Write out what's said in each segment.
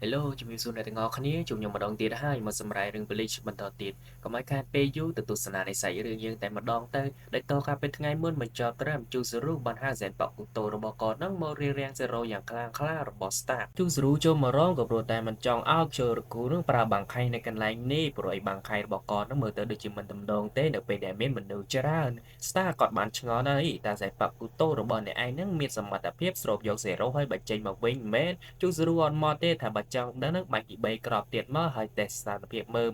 Hello ជំរាបសួរអ្នកទាំងអស់គ្នាជួបខ្ញុំម្ដងទៀតហើយមកសម្រាយរឿងប៉ូលីសបន្តទៀតកុំឲ្យខាតពេលយូរទៅទស្សនានៃសាច់រឿងយើងតែម្ដងទៅដែលតកាលពីថ្ងៃមុនបញ្ចប់ត្រឹមជូស៊ូរូបានហៅសែនប៉កូតូរបស់គាត់នឹងមករៀបរៀង0យ៉ាងខ្លាំងក្លារបស់ Stark ជូស៊ូរូចូលមករងក៏ព្រោះតែមិនចង់ឲ្យជូរគូនឹងប្រើបាំងខៃនៅកន្លែងនេះព្រោះឲ្យបាំងខៃរបស់គាត់នឹងមើលទៅដូចជាមិនដំណងទេនៅពេលដែលមានមនុស្សច្រើន Stark គាត់បានឆ្ងល់ដែរតើសែនប៉កូតូរបស់អ្នកឯងនឹងមានសមត្ថភាពស្រូបយក0ហើយបញ្ចេញមកវិញមែនជូស៊ូរូអត់មកទេថាបើចង់ដឹងនឹងបាច់ពី3គ្រាប់ទៀតមកហើយតេស្តស្ថានភាពមើល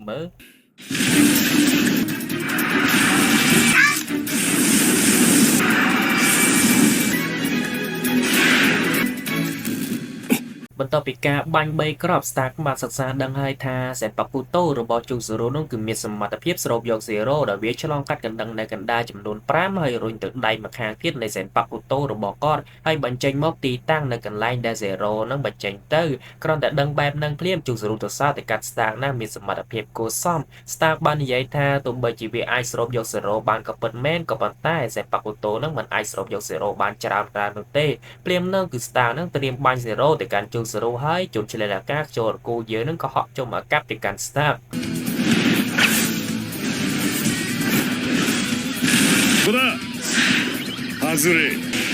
បន្ទាប់ពីការបាញ់3គ្រាប់ Stark បានសិក្សាដឹងហើយថាសែនប៉កូតូរបស់ជូស៊ូរូនោះគឺមានសមត្ថភាពស្រូបយក0ដែលវាឆ្លងកាត់កណ្ដឹងនៅកណ្ដាលចំនួន5ហើយរុញទៅដៃម្ខាងទៀតនៃសែនប៉កូតូរបស់គាត់ហើយបញ្ចេញមកទីតាំងនៅកន្លែងដែល0នឹងបញ្ចេញទៅគ្រាន់តែដឹងបែបហ្នឹងភ្លាមជូស៊ូរូទៅសើទៅកាត់ Stark ណាមានសមត្ថភាពគួរសម Stark បាននិយាយថាទោះបីជាវាអាចស្រូបយក0បានក៏ពិតមែនក៏ប៉ុន្តែសែនប៉កូតូនឹងមិនអាចស្រូបយក0បានច្រើននោះទេភ្លាមនឹងគឺ Stark នឹងត្រៀមបាញ់0ទៅកាន់ជូស៊ូរូហើយជន់ឆ្លៀតអាកាសចូលរគូយើងនឹងក៏ហក់ចុះមកកាប់ទៅកាន់ Stark ここだ外れ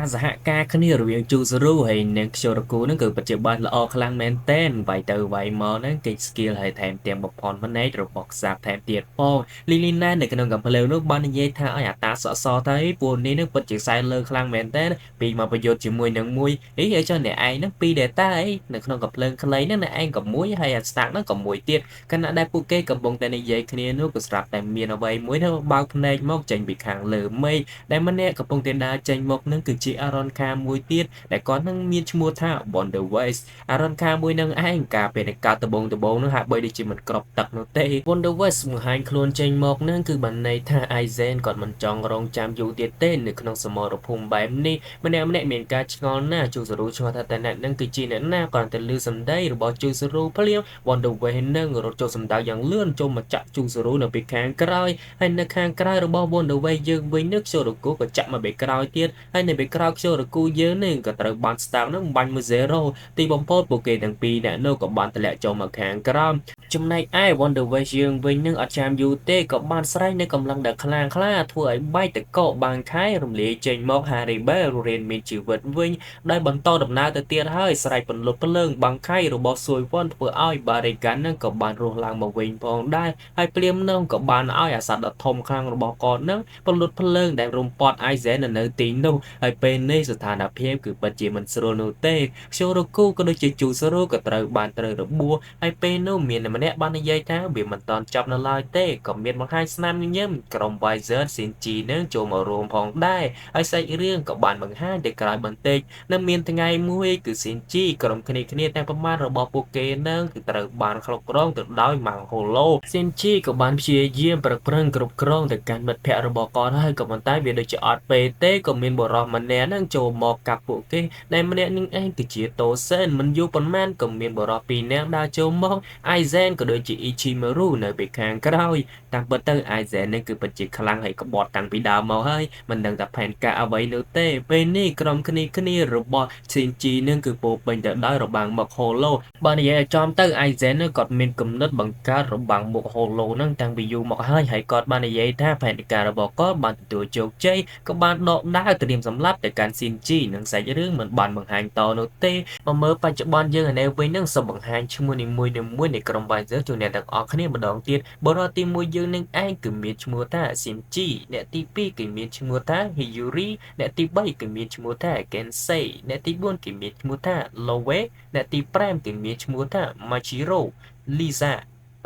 ការសហការគ្នារវាងជូស៊ូរូហើយនិងខ្ជូរគូនឹងគឺពិតជាបានល្អខ្លាំងមែនទែនវាយទៅវាយមកហ្នឹងគេ skill ហើយថែមទាំងបំផន់ភ្នែករបស់ខ្សាប់ថែមទៀតផងលីលីណានៅក្នុងកំភ្លើងនោះបាននិយាយថាឲ្យអាតាសក់សទៅពួកនេះនឹងពិតជាខ្សែលើខ្លាំងមែនទែនពីមកប្រយុទ្ធជាមួយនឹងមួយអីឲ្យចុះអ្នកឯងហ្នឹងពីរ data អីនៅក្នុងកំភ្លើងខ្លីហ្នឹងអ្នកឯងក៏មួយហើយអា stack ហ្នឹងក៏មួយទៀតខណៈដែលពួកគេកំពុងតែនិយាយគ្នានោះក៏ស្រាប់តែមានអ្វីមួយទៅបើកភ្នែកមកចេញពីខាងលើមេឃដែលម្នាក់កំពុងតែដើរចេញមកនឹងគឺជាអារ៉ុនខាមួយទៀតដែលគាត់នឹងមានឈ្មោះថា Wonder West អារ៉ុនខាមួយនឹងឯងការពេលកើតដបងនឹងហាក់បីដូចជាមិនក្របទឹកនោះទេ Wonder West បង្ហាញខ្លួនចេញមកនឹងគឺបានន័យថា Aizen គាត់មិនចង់រងចាំយូរទៀតទេនៅក្នុងសមរភូមិបែបនេះម្នាក់មានការឆ្ងល់ណាស់ជូស៊ូរូឆ្ងល់ថាតើអ្នកនឹងគឺជាអ្នកណាគាត់ទៅលឺសម្ដីរបស់ជូស៊ូរូភ្លាម Wonder West នឹងរត់ចូលសម្ដៅយ៉ាងលឿនចូលមកចាក់ជូស៊ូរូនៅពីខាងក្រោយហើយនៅខាងក្រៅរបស់ Wonder West យើងវិញនឹងខ្ជូរគូក៏ចាក់មកពីក្រោយទៀតហើយនៅពីក្រោយខ្ជូរគូយើងនឹងក៏ត្រូវបាន Stark នឹងបាញ់មួយ0ទីបំផុតពួកគេទាំងពីរអ្នកនោះក៏បានទម្លាក់ចូលមកខាងក្រោមចំណែកឯ Wonder West យើងវិញនឹងអត់ចាំយូរទេក៏បានស្រែកនៅកម្លាំងដែលខ្លាំងក្លាធ្វើឲ្យបែកតកកបានខែរំលាយចេញមក Harry Bell រៀនមានជីវិតវិញដោយបន្តដំណើរទៅទៀតហើយស្រែកពន្លត់ភ្លើងបាំងខែរបស់សួយវ័នធ្វើឲ្យ Barigan នឹងក៏បានរស់ឡើងមកវិញផងដែរហើយព្រាមនឹងក៏បានឲ្យអាសត្វដ៏ធំខ្លាំងរបស់គាត់នឹងពន្លត់ភ្លើងដែលរំពាត់ Aizen នៅទីនោះហើយពេលនេះស្ថានភាពគឺពិតជាមិនស្រួលនោះទេខ្ជូរគូក៏ដូចជាជូស៊ូរូក៏ត្រូវរបួសហើយពេលនោះមានម្នាក់បាននិយាយថាវាមិនតាន់ចប់នៅឡើយទេក៏មានបង្ហាញស្នាមញញឹមក្រុម Wizard Shinji នឹងចូលមករួមផងដែរហើយសាច់រឿងក៏បានបង្ហាញទៅក្រោយបន្តិចនៅមានថ្ងៃមួយគឺ Shinji ក្រុមគ្នាទាំងប្រមាណរបស់ពួកគេនឹងគឺត្រូវបានគ្រប់គ្រងទៅដោយ Mangholo Shinji ក៏បានព្យាយាមប្រឹងគ្រប់គ្រងទៅកាន់មិត្តភ័ក្តិរបស់គាត់ហើយក៏ប៉ុន្តែវាដូចជាអត់ពេលទេក៏មានបុរសម្នាក់នឹងចូលមកកាប់ពួកគេដែលម្នាក់នឹងឯងគឺជាតូសេនមិនយូរប៉ុន្មានក៏មានបុរសពីរនាក់ដើរចូលមក Aizen ក៏ដូចជា Ichimaru នៅពីខាងក្រោយតាមពិតទៅ Aizen នេះគឺពិតជាខ្លាំងហើយក្បត់តាំងពីដើមមកហើយមិនដឹងថាផែនការអ្វីនោះទេពេលនេះក្រុមគ្នារបស់ Shinji នឹងគឺពោពេញទៅដោយរបាំងមុខ Holo បើនិយាយឲ្យចំទៅ Aizen នឹងគាត់មានគំនិតបង្កើតរបាំងមុខ Holo នឹងតាំងពីយូរមកហើយគាត់បាននិយាយថាផែនការរបស់គាត់បានទទួលជោគជ័យក៏បានដកដាវត្រៀមសម្លាប់ទៅកាន់ Shinji និងសាច់រឿងមិនបានបង្ហាញតនោះទេមកមើលបច្ចុប្បន្នយើងនៅវិញនឹងសូមបង្ហាញឈ្មោះនីមួយនៃក្រុម Wizard ជូនអ្នកទាំងអស់គ្នាម្ដងទៀតបុរសទី1យើងនឹងឯងគឺមានឈ្មោះថា Shinji អ្នកទី2គឺមានឈ្មោះថា Hiyuri អ្នកទី3គឺមានឈ្មោះថា Gensei អ្នកទី4គឺមានឈ្មោះថា Lowe អ្នកទី5គឺមានឈ្មោះថា Machiro Lisa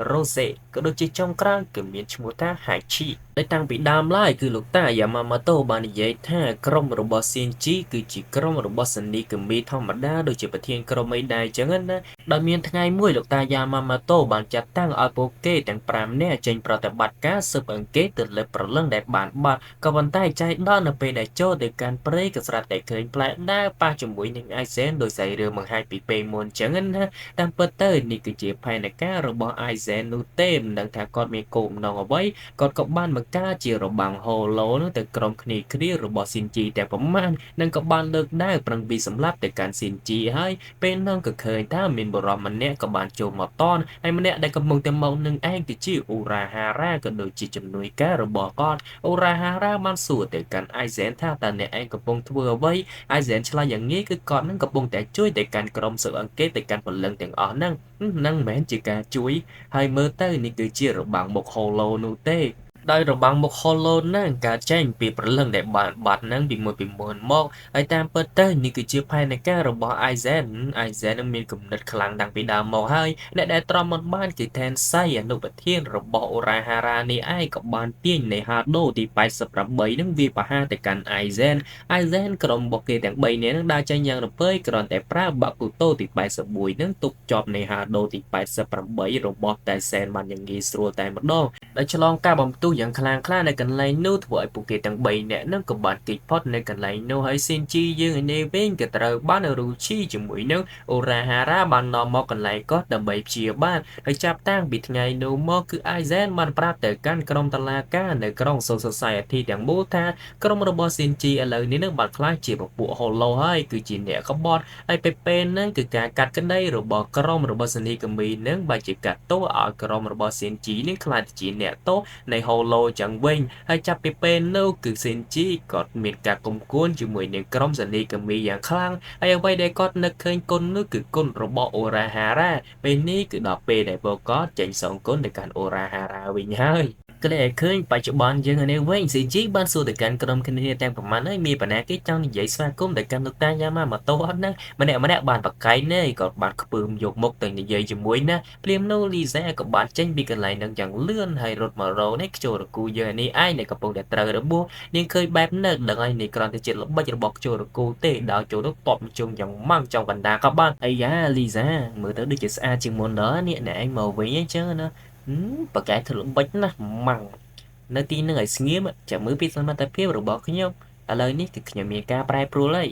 Rose ក៏ដូចជាចុងក្រោយគឺមានឈ្មោះថា Hachi ដែលតាំងពីដើមឡើយគឺលោកតា Yamamoto បាននិយាយថាក្រុមរបស់ Shinji គឺជាក្រុមរបស់សនីកមីធម្មតាដូចជាប្រធានក្រុមអីដែរអញ្ចឹងណាដោយមានថ្ងៃមួយលោកតា Yamamoto បានចាត់តាំងឲ្យពួកគេទាំង5នាក់ចេញប្រតិបត្តិការស៊ើបអង្កេតទៅលើព្រលឹងដែលបានបាត់ក៏ប៉ុន្តែចៃដន្យនៅពេលដែលចូលទៅកាន់ព្រៃក៏ស្រាប់តែឃើញផ្លែដើរប៉ះជាមួយនឹង Aizen ដោយសាររឿងបង្ហាញពីពេលមុនអញ្ចឹងណាតាមពិតទៅនេះគឺជាផែនការរបស់ Aizen នោះទេមិនដឹងថាគាត់មានគោលបំណងអ្វីគាត់ក៏បានបង្កើតជារបាំង Holo នោះទៅក្រុមគ្នារបស់ Shinji តែប្រមាណនឹងក៏បានលើកដាវប្រឹងពីសម្លាប់ទៅកាន់ Shinji ហើយពេលនោះក៏ឃើញថាមានបរិសម្នាក់ក៏បានចូលមកតន់ហើយម្នាក់ដែលកំពុងតែមកនឹងឯងគឺជា Urahara ក៏ដូចជាជំនួយការរបស់គាត់ Urahara បានសួរទៅកាន់ Aizen ថាតើអ្នកឯងកំពុងធ្វើអ្វី Aizen ឆ្លើយយ៉ាងងាយគឺគាត់នឹងកំពុងតែជួយទៅកាន់ក្រុមស៊ើបអង្កេតទៅកាន់ពលឹងទាំងអស់ហ្នឹងមិនមែនជាការជួយហើយមើលទៅនេះគឺជារបាំងមុខ Holo នោះទេដោយរបាំងមុខ Holo ហ្នឹងកើតចេញពីព្រលឹងដែលបានបាត់ហ្នឹងពីមុនមកហើយតាមពិតទៅនេះគឺជាផែនការរបស់ Aizen នឹងមានគំនិតខ្លាំងតាំងពីដើមមកហើយអ្នកដែលទ្រាំមិនបានគឺ Tensei អនុប្រធានរបស់ Urahara នេះឯងក៏បានទាញនៃ Hado ទី88ហ្នឹងវាប្រហារទៅកាន់ Aizen ក្រុមរបស់គេទាំង3នាក់ហ្នឹងដើរចេញយ៉ាងរំភើយគ្រាន់តែប្រើ Bakuto ទី81ហ្នឹងទប់ជាប់នៃ Hado ទី88របស់ Tensei បានយ៉ាងងាយស្រួលតែម្ដងដោយឆ្លងការបំទុះយ៉ាងខ្លាំងក្លានៅកន្លែងនោះធ្វើឲ្យពួកគេទាំង3នាក់ហ្នឹងក៏បានគេចផុតនៅកន្លែងនោះហើយ Shinji យើងឯនេះវិញក៏ត្រូវបានOrochi ជាមួយនឹង Urahara បាននាំមកកន្លែងគាត់ដើម្បីព្យាបាលហើយចាប់តាំងពីថ្ងៃនោះមកគឺ Aizen បានប្រាប់ទៅកាន់ក្រុមតុលាការនៅក្រុង Soul Society ទាំងមូលថាក្រុមរបស់ Shinji ឥឡូវនេះនឹងបានក្លាយជាពពួក Holo ហើយគឺជាអ្នកក្បត់ហើយពេលហ្នឹងគឺការកាត់ក្តីរបស់ក្រុមរបស់សនីកមីនឹងបែរជាកាត់ទោសឲ្យក្រុមរបស់ Shinji នេះក្លាយជាអ្នកទោសនៃ Holo ចឹងវិញហើយចាប់ពីពេលនោះគឺ Shinji ក៏មានការគុំគួនជាមួយនឹងក្រុមសនីកមីយ៉ាងខ្លាំងហើយអ្វីដែលគាត់នឹកឃើញគុណនោះគឺគុណរបស់ Urahara ពេលនេះគឺដល់ពេលដែលពួកគាត់ចេញសងគុណទៅកាន់ Urahara វិញហើយក៏เลยឃើញបច្ចុប្បន្នយើងនេះវិញ CG បានសួរទៅកាន់ក្រុមគ្នាទាំងប្រមាណហើយមានបណ្ណាគេចង់និយាយស្វាគមន៍ទៅកាន់លោកតា Yamamoto អត់ណាម្នាក់បានបកកាយនេះក៏បានខ្ពើមយកមុខទៅនិយាយជាមួយណាភ្លាមនោះ Lisa ក៏បានចេញពីកន្លែងនឹងយ៉ាងលឿនហើយរត់មករកនេះខ្ជិលរគូយើងនេះឯងដែលកំពុងតែត្រូវរបួសនាងឃើញបែបនេះដឹងហើយនេះគ្រាន់តែជាល្បិចរបស់ខ្ជិលរគូទេដល់ចូលទៅតបជុំយ៉ាងម៉ាំងចង់កណ្ដាលក៏បានអាយ៉ា Lisa មើលទៅដូចជាស្អាតជាងមុនដល់នេះអ្នកឯងមកវិញអញ្ចឹងណាបកកាយធ្វើល្បិចណាស់ម៉ាំងនៅទីនឹងឲ្យស្ងៀមចាំមើលពីសមត្ថភាពរបស់ខ្ញុំឥឡូវនេះគឺខ្ញុំមានការប្រែប្រួលហើយ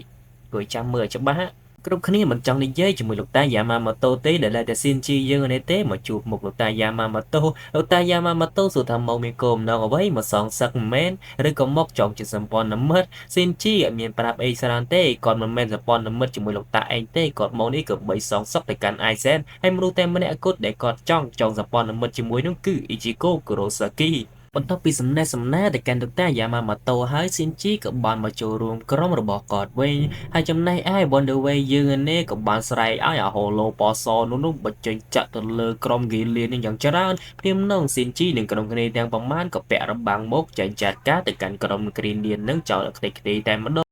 គួរចាំមើលច្បាស់គ្រប់គ្នាមិនចង់និយាយជាមួយលោកតា Yamamoto ទេដែលតែ Shinji យើងនេះទេមកជួបមុខលោកតា Yamamoto លោកតា Yamamoto សួរថាមកមានគោលបំណងអ្វីមកសងសឹកមិនមែនឬក៏មកចង់ជាសម្ព័ន្ធមិត្ត Shinji អត់មានប្រាប់អីច្រើនទេគាត់មិនមែនសម្ព័ន្ធមិត្តជាមួយលោកតាឯងទេគាត់មកនេះក៏បីសងសឹកទៅកាន់ Aizen ហើយមនុស្សតែម្នាក់គត់ដែលគាត់ចង់សម្ព័ន្ធមិត្តជាមួយនោះគឺ Ichigo Kurosakiបន្ទាប់ពីសំណេះសំណាលទៅកាន់លោកតា Yamamoto ហើយ Shinji ក៏បានមកចូលរួមក្រុមរបស់គាត់វិញហើយចំណែកឯ Wonder Way យើងនេះក៏បានស្រែកឲ្យអា Holo ពណ៌សនោះបញ្ចេញចាក់ទៅលើក្រុម Guerrilla នេះយ៉ាងច្រើនព្រាមនោះ Shinji និងក្រុមគ្នាទាំងប្រមាណក៏ពាក់របាំងមកចេញចាត់ការទៅកាន់ក្រុម Guerrilla នឹងចោលខ្ទេចខ្ទីតែម្ដង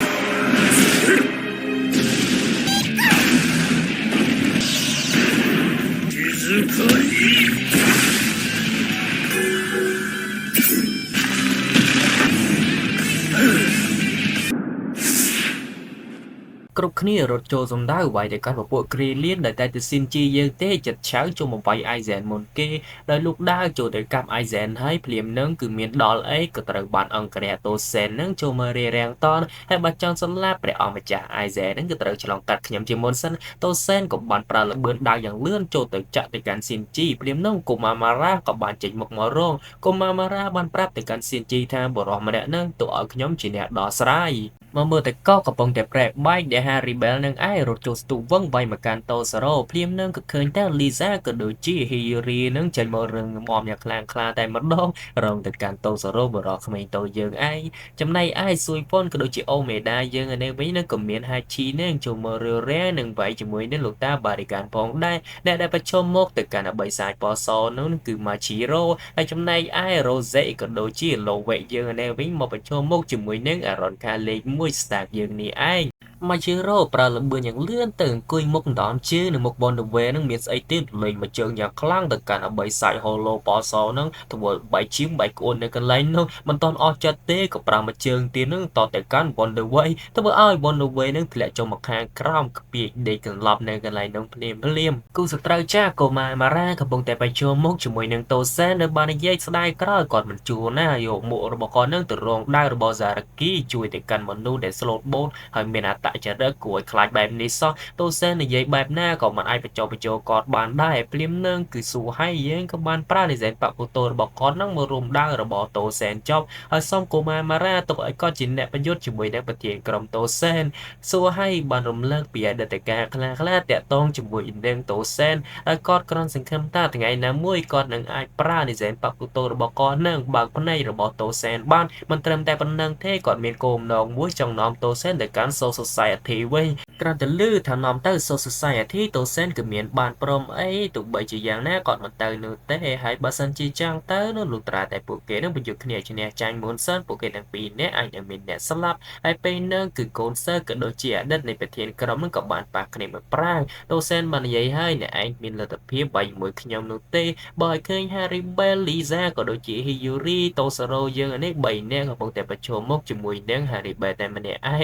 គ្រប់គ្នារត់ចូលសម្ដៅវាយទៅកាន់ពពួក Guerrilla ដែលតែ Shinji យើងទេចិត្តឆៅចូលមកវាយ Aizen មុនគេដោយលោកដើរចូលទៅកាប់ Aizen ហើយភ្លាមនឹងគឺមានដល់អីក៏ត្រូវបានអង្គរៈតូសែននឹងចូលមករារាំងតនហើយបើចង់សម្លាប់ព្រះអង្គម្ចាស់ Aizen នឹងគឺត្រូវឆ្លងកាត់ខ្ញុំជាមុនសិនតូសែនក៏បានប្រើល្បឿនដាវយ៉ាងលឿនចូលទៅចាក់ទៅកាន់ Shinji ភ្លាមនឹងកុមារ Mara ក៏បានចេញមករងកុមារ Mara បានប្រាប់ទៅកាន់ Shinji ថាបរិសម្នាក់នឹងទៅឲ្យខ្ញុំជាអ្នកដោះស្រាយមកមើលតែកោកំពុងតែប្រែបែកដែល Harry Bell នឹងឯងរត់ចូលស្ទូវឹងវាយមកកាន់តូសារ៉ូភ្លាមនឹងក៏ឃើញតែ Lisa ក៏ដូចជា Hiyori នឹងចេញមករឹងមាំយ៉ាងខ្លាំងក្លាតែម្ដងរងទៅកាន់តូសារ៉ូបរោះក្មេងតូចយើងឯងចំណែកឯ Suipon ក៏ដូចជា Omeda យើងឯនេះវិញនឹងក៏មាន Hachi នឹងចូលមករារាំងនឹងវាយជាមួយនឹងលោកតា Barigan ផងដែរអ្នកដែលប្រឈមមុខទៅកាន់អបិសាចពណ៌សនោះគឺ Machiro ហើយចំណែកឯ Rose ក៏ដូចជា Lowe យើងឯនេះវិញមកប្រឈមមុខជាមួយនឹង Aron Kale 1 Stark យើងនេះឯង มาชิโร่ปลาระเบืออย่างเลื่อนตึงกุยมุกดอนชื่อในมุกบอลเดเวนึงมีไอติดเลยมาเจออย่างคลั่งแต่การเอาใบใส่โฮโลปอซอนึงตัวใบชิมใบโอนในกันไลนึงมันตอนออกจัดเต้กับปลามาเจอตีนึงต่อแต่การบอลเดเวตัวอ้อยบอลเดเวนึงแหละจงมาแข่งกล้ามกับปีกเด็กกันลับในกันไลนึงเพลียมกูสตราจ้าโกมาร่ากับบงแต่ไปโจมุกจมวยนึงโตเซนในบานเย่สไลด์กล้าก่อนมันจูหน้าโยกหมูระบอกนึงตัวรองได้ระบอซาร์กี้ช่วยแต่กันมันดูเด็ดสโลดโบนให้เมนาตะจะเลิกกวยคลายแบบนี้ซะโตเซนในยัยแบบหน้าก็มันไอไปโจกอดบานได้เปลี่ยมเนื่องคือสู้ให้ยังกับบานปลาในแสนปะกุโตบอกก้อนนั่งมารุมได้ระบอโตเซนจอบให้ซ่อมโกมาร่าตัวไอก็จินแนประยุทธ์จมวยนักปะเทียนกรมโตเซนสู้ให้บานรุมเลิกเปียเดแต่การคลาแต่ต้องจมวยอินเดงโตเซนไอกอดกรอนสังคมตาถึงไงนะมวยกอดหนึ่งไอปลาในแสนปะกุโตบอกก้อนนั่งบางพนัยระบอโตเซนบ้านมันเติมแต่ปนังเท่ก่อนเมียนโกมนองมวยจองน้อมโตเซนแต่การโซสไซทีเว้ย กระจะลื้อทำนอมเตอร์โซซไซที่ตัวเส้นกับเมียนบานปรมไอ้ตุกใบจีอย่างแน่ก่อนมันเตอร์นูเต้ให้บาสันจีจางเตอร์นูลุตราแต่ปุกเกนั่งไปอยู่ขณีชนีจางมูนเส้นปุกเกดังปีเนี่ยไอ้ยังมีเนี่ยสลับไอ้ไปเนื่องคือโกนเซอร์กับโดเจียดันในประเทศกรมนั่งกับบานปากขณีมาปรางตัวเส้นมันใหญ่ให้เนี่ยไอ้มีระดับเพียบใบมวยขยมนูเต้บอยเคยแฮร์รี่เบลลิซ่ากับโดเจียฮิยูริโตสโรยังอันนี้ใบเนี่ยกับปงแต่ประชมมกจมวยเนื่องแฮร์รี่เบลแต่มันเนี่ยไอ้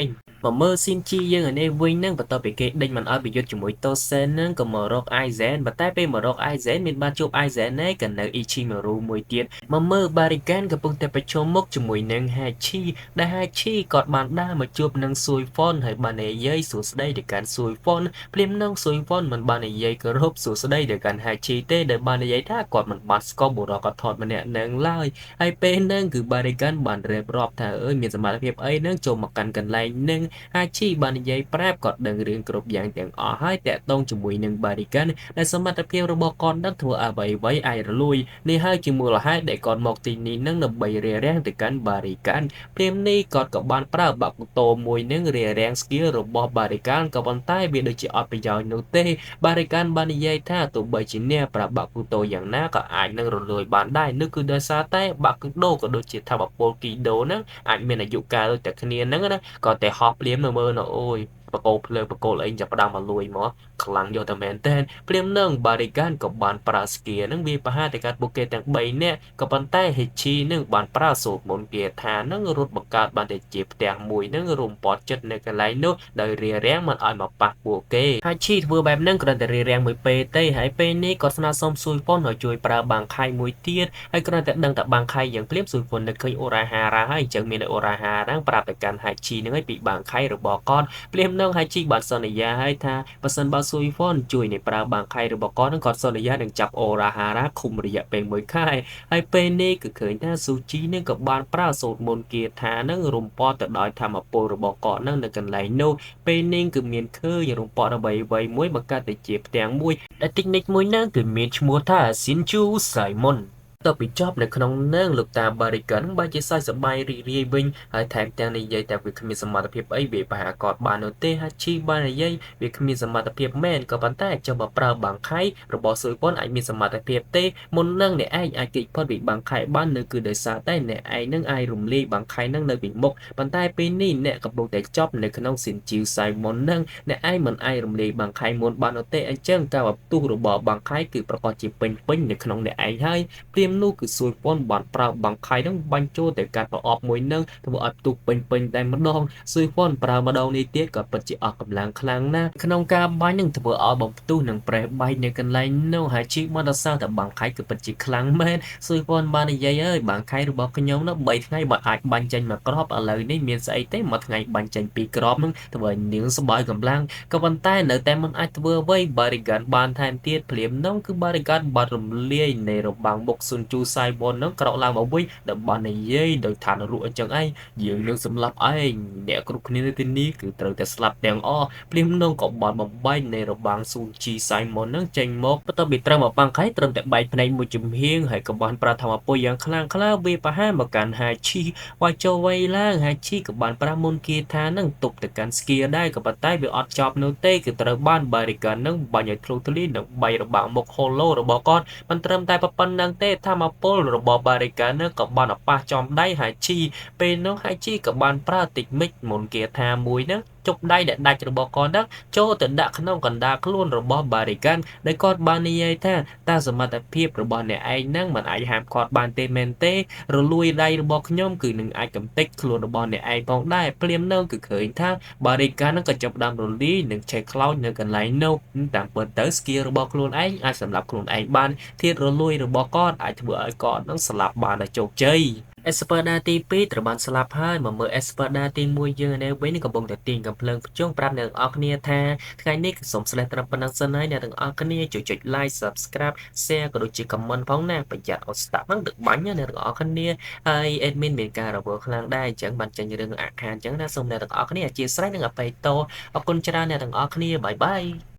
มาเมื่อซินจียังอันนี้วิ่งนั่งประตูไปเกดมันเอาไปยุดจมูกโตเซนนั่งก็มารอกไอเซนบัดใต้ไปมารอกไอเซนมีบาจูบไอเซนในกันในอิชิมารูมวยเตียนมาเมื่อบาริกันกับปุ่งแต่ไปชมมกจมูกนังฮาชีได้ฮาชีกอดบานได้มาจูบนังซุยฟอนให้บานในเย่ยสู่ได้เด็กการซุยฟอนเปลี่ยนนังซุยฟอนมันบานในเย่ก็รบสู่ได้เด็กการฮาชีเต้เดินบานในเย่ถ้ากอดมันบัสก็บุรอกถอดมันเนี่ยนังไล่ไอเป็นนังคือบาริกันบานเรียบรอบถ้ามีสมาธิเพียบนังโจมมากันไล่นังฮาชีบานในเย่แปรบกอดดังเรียงกรบอย่างแต่งอ๋อให้แต่ต้องจมูกหนึ่งบาริกันในสมรรถเพียงระบบก่อนดักทัวอาใบไว้ไอระลุยในให้จมูกละให้ได้ก่อนหมอกตีนี้นั่งนำใบเรียแรงแต่กันบาริกันเพียงนี้กอดกับบานปราบักโตมวยนั่งเรียแรงสกิลระบบบาริกันกับบอลใต้เบียดจะออกไปยาวโนเต้บาริกันบานใหญ่ท่าตัวใบชิ้นเนี่ยปราบักโตอย่างน่าก็อาจนั่งระลุยบานได้นึกคือเดซาเต้บักโดก็โดนจิตทำแบบโปกีโดนะอาจมีอายุการแต่คะแนนนั้นนะก็แต่ฮอปเลี้ยมเมื่อนะโอ้ยประโกเพลประโกเลยจะประดังมาลุยมั้งคลังโยธแมนเตนเปลี่ยนเนื่องบาริกันกับบานปราสเกียนั่งวีประหารแต่การบุกเกตแต่งใบเนี่ยกับบันใต้เฮชีนึ่งบานปราสูบมนเกียทานั่งรถบักกาดบานเดจีบแต่งมวยนั่งรุมปอดจัดในกันไหลโนโดยเรียแรงมันอ่อยมาปักบุกเกฮาชีทัวแบบนั่งกระดเรียแรงมวยเปเต้หายเปนี่ก็สนาสมซุยป้อนหน่อยจุยปราบางไข่มวยเตี้ยให้กระดดังแต่บางไข่อย่างเปลี่ยนซุยฝนในเคยโอราฮาราให้จังมีในโอราฮาร่างปราบแต่การฮาชีนั่งให้ปีบางไข่หรือบอกก้อนเปลี่ยนนั่งฮาชีบานสนยาให้ท่าประสันบาซุยฟอนจุยในปราบางไข่หรือบอกก้อนนั่งกอดสนยาดังจับโอราฮาระคุมระยะเป็นมวยไข่ให้เป็นนี่ก็เคยหน้าซูจีนั่งกับบานปราโสดมนเกียทานั่งรุมปอแต่ดอยทำมาโปรบอกก้อนนั่งในกันไหลโนเป็นนี่ก็เมียนเคยอย่างรุมปอระใบใบมวยบักกาแต่เจ็บแตงมวยแต่ติกนิกมวยนั่งก็เมียนชัวท่าสินจูไซมอนต่อไปจอบในขนมเนื่องลูกตาบริการบาจะใส่สบายรีบิงให้แถมแตงในใยแต่วิคมีสมรรถเพียบไอเบียไปหากอดบานโนเตฮัชีบานในใยวิคมีสมรรถเพียบแม่นกับปันแต่จะมาปราบางไข่ระบอสวยป้อนไอมีสมรรถเพียบเต้มนนั่งในไอกิพอดีบางไข่บ้านเนื้อคือเดซาใต้ในไอนั่งไอรุมลีบางไข่นั่งในบิ่งมกปันแต่ปีนี่เนี่ยกับลูกแต่จอบในขนมสินจิวใส่มนนั่งในไอเหมือนไอรุมลีบางไข่มนบานโนเตไอเจ้งกับตู้ระบอบางไข่คือประกอบจีเป็นปิ้งในขนมในไอให้เตรียมลูกคือสวยป้อนบานปราบางไข่ต้องบันโจแต่การประออบมวยนั่งทว่าอัดตุกเป็นแต่มาดองซุยฟ้อนปรามาดองในเตี้ยกับปัจจิออกกำลังครั้งหน้าขนมกาใบหนึ่งทว่าเอาบางตู้หนึ่งแปรใบในกันไลโนหายชิมาดาซาแต่บางไข่กับปัจจิครั้งแม่ซุยฟ้อนบานในใหญ่เอ้ยบางไข่ระบอกขยมนะใบไงบาดอาจบันจันมากรอบอะไรนี่มีใส่เต้มาไงบันจันปีกรอบนึงทว่าเนื้อสบายกำลังกับวันใต้เนื้อแต่มันอาจทว่าไว้บริการบานแทนเตี้ยเปลี่ยนน้องคือบริการบารมเลี้ยในระบางบกซุนจูไซบนน้องกระลามาวิ่งแต่บานในเย่โดยฐานรู้จังไอยืนนึกสำหรับไอเนี่ยกรุกนี้ในที่นี้คือเติมแต่สลับแดงอ้อเปลี่ยนน้องกับบานมาใบในระบางซุนจีไซมอนนั่งเจงมกประตูบิดเติมมาบางไข่เติมแต่ใบภายในมือจุ่มเฮียงให้กับบานประธรรมปยังคลางคลาเวปะห้ามาการหาชีว่าเจ้าไวล่างหาชีกับบานประมนกีทานั่งตกแต่การสกีได้กับปัตใต้เบออดจอบโนเต้คือเติมบ้านบริการนั่งบานใหญ่ทรูทลีนั่งใบระบางมกโฮโลระบอกก้อนมันเติมแต่ปะปันนังเต้ถ้ามาโปลระบอบริการนั่งกับบานป้าจอมได้หาชีเป็นน้องหาชีกับบานปราติกมิกหมุนเกียร์ทามวยนะ ជប់ដៃដែលដាច់របស់គាត់ហ្នឹងចូលទៅដាក់ក្នុងកណ្ដាលខ្លួនរបស់ Barigan ដែលគាត់បាននិយាយថាតើសមត្ថភាពរបស់អ្នកឯងហ្នឹងមិនអាចហាមឃាត់បានទេមែនទេរលួយដៃរបស់ខ្ញុំគឺនឹងអាចកំទេចខ្លួនរបស់អ្នកឯងផងដែរភ្លាមនៅគឺឃើញថា Barigan ហ្នឹងក៏ចាប់ផ្ដើមរលាយនិងឆេះខ្លោចនៅកន្លែងនោះតាមពិតទៅ skill របស់ខ្លួនឯងអាចសម្រាប់ខ្លួនឯងបានធាតុរលួយរបស់គាត់អាចធ្វើឲ្យគាត់នឹងស្លាប់បានដោយជោគជ័យ Espada ទី2ត្រូវបានស្លាប់ហើយមកមើល Espada ទី1យើងនៅវិញកំពុងតែទាញកំភ្លើងភ្ជុងប្រាប់អ្នកទាំងអស់គ្នាថាថ្ងៃនេះសូមស្លេះត្រឹមប៉ុណ្ណឹងសិនហើយអ្នកទាំងអស់គ្នាជួយចុច like subscribe share ក៏ដូចជា comment ផងណាប្រយ័ត្នអត់ស្ដាប់ហ្នឹងទឹកបាញ់ណាអ្នកទាំងអស់គ្នាហើយ admin មានការរវល់ខ្លាំងដែរអញ្ចឹងបានចេញរឿងអាខានអញ្ចឹងណាសូមអ្នកទាំងអស់គ្នាអធិស្ឋាននិងអបិទោអរគុណច្រើនអ្នកទាំងអស់គ្នាបាយបាយ